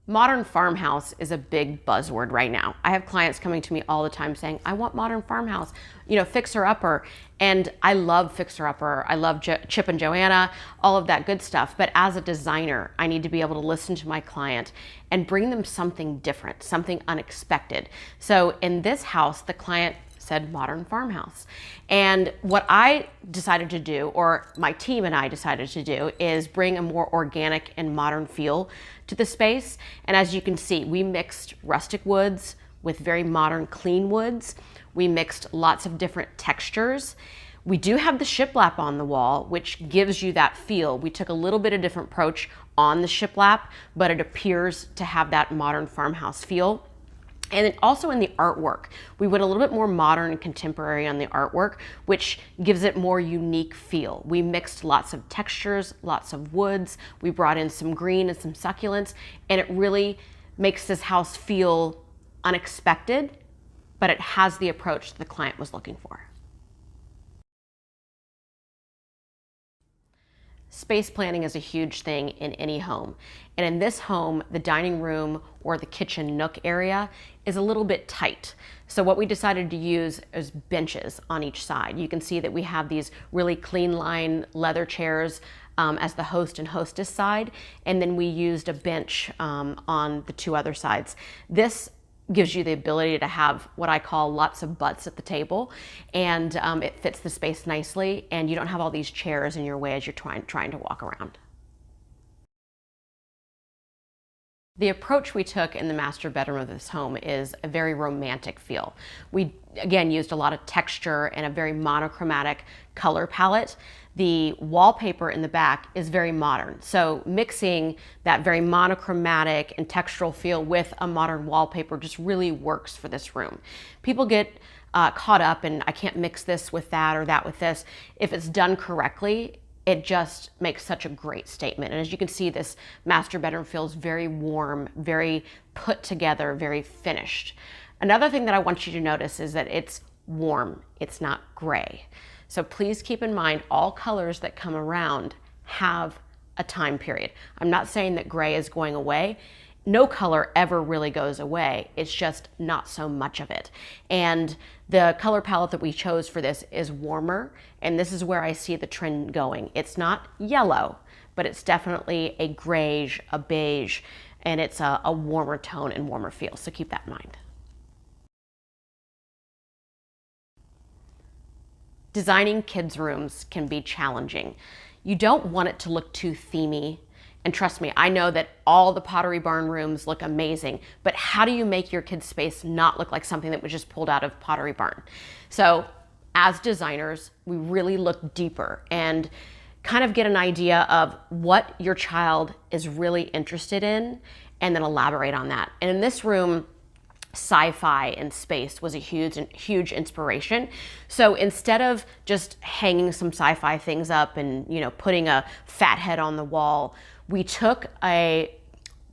Modern farmhouse is a big buzzword right now. I have clients coming to me all the time saying, I want modern farmhouse, fixer upper. And I love fixer upper. I love Chip and Joanna, all of that good stuff. But as a designer, I need to be able to listen to my client and bring them something different, something unexpected. So in this house, the client said modern farmhouse. And what I decided to do, or my team and I decided to do, is bring a more organic and modern feel to the space. And as you can see, we mixed rustic woods with very modern clean woods. We mixed lots of different textures. We do have the shiplap on the wall, which gives you that feel. We took a little bit of different approach on the shiplap, but it appears to have that modern farmhouse feel. And then also in the artwork, we went a little bit more modern and contemporary on the artwork, which gives it more unique feel. We mixed lots of textures, lots of woods. We brought in some green and some succulents, and it really makes this house feel unexpected, but it has the approach that the client was looking for. Space planning is a huge thing in any home. And in this home, the dining room or the kitchen nook area is a little bit tight. So what we decided to use is benches on each side. You can see that we have these really clean line leather chairs as the host and hostess side. And then we used a bench on the two other sides. This gives you the ability to have what I call lots of butts at the table, and it fits the space nicely, and you don't have all these chairs in your way as you're trying to walk around. The approach we took in the master bedroom of this home is a very romantic feel. We, again, used a lot of texture and a very monochromatic color palette. The wallpaper in the back is very modern. So mixing that very monochromatic and textural feel with a modern wallpaper just really works for this room. People get caught up in, I can't mix this with that or that with this. If it's done correctly, it just makes such a great statement. And as you can see, this master bedroom feels very warm, very put together, very finished. Another thing that I want you to notice is that it's warm, it's not gray. So please keep in mind all colors that come around have a time period. I'm not saying that gray is going away. No color ever really goes away. It's just not so much of it. And the color palette that we chose for this is warmer, and this is where I see the trend going. It's not yellow, but it's definitely a grayish, a beige, and it's a warmer tone and warmer feel. So keep that in mind. Designing kids' rooms can be challenging. You don't want it to look too themey. And trust me, I know that all the Pottery Barn rooms look amazing, but how do you make your kids' space not look like something that was just pulled out of Pottery Barn? So as designers, we really look deeper and kind of get an idea of what your child is really interested in and then elaborate on that. And in this room, sci-fi and space was a huge inspiration. So instead of just hanging some sci-fi things up and putting a fat head on the wall, we took a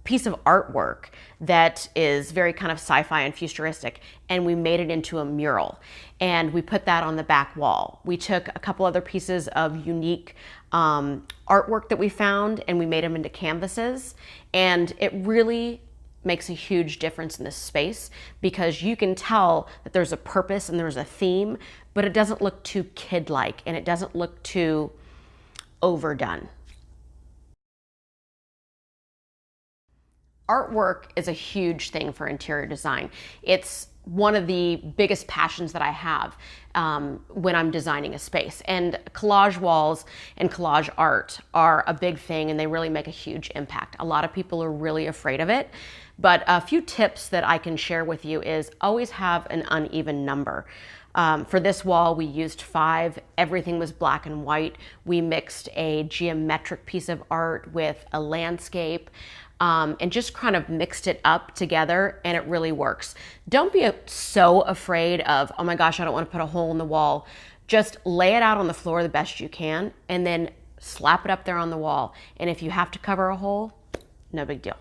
piece of artwork that is very kind of sci-fi and futuristic, and we made it into a mural, and we put that on the back wall. We took a couple other pieces of unique artwork that we found, and we made them into canvases, and it really makes a huge difference in this space because you can tell that there's a purpose and there's a theme, but it doesn't look too kid-like and it doesn't look too overdone. Artwork is a huge thing for interior design. It's one of the biggest passions that I have when I'm designing a space. And collage walls and collage art are a big thing, and they really make a huge impact. A lot of people are really afraid of it, but a few tips that I can share with you is always have an uneven number. For this wall, we used 5. Everything was black and white. We mixed a geometric piece of art with a landscape. And just kind of mixed it up together, and it really works. Don't be so afraid of, oh my gosh, I don't want to put a hole in the wall. Just lay it out on the floor the best you can, and then slap it up there on the wall. And if you have to cover a hole, no big deal.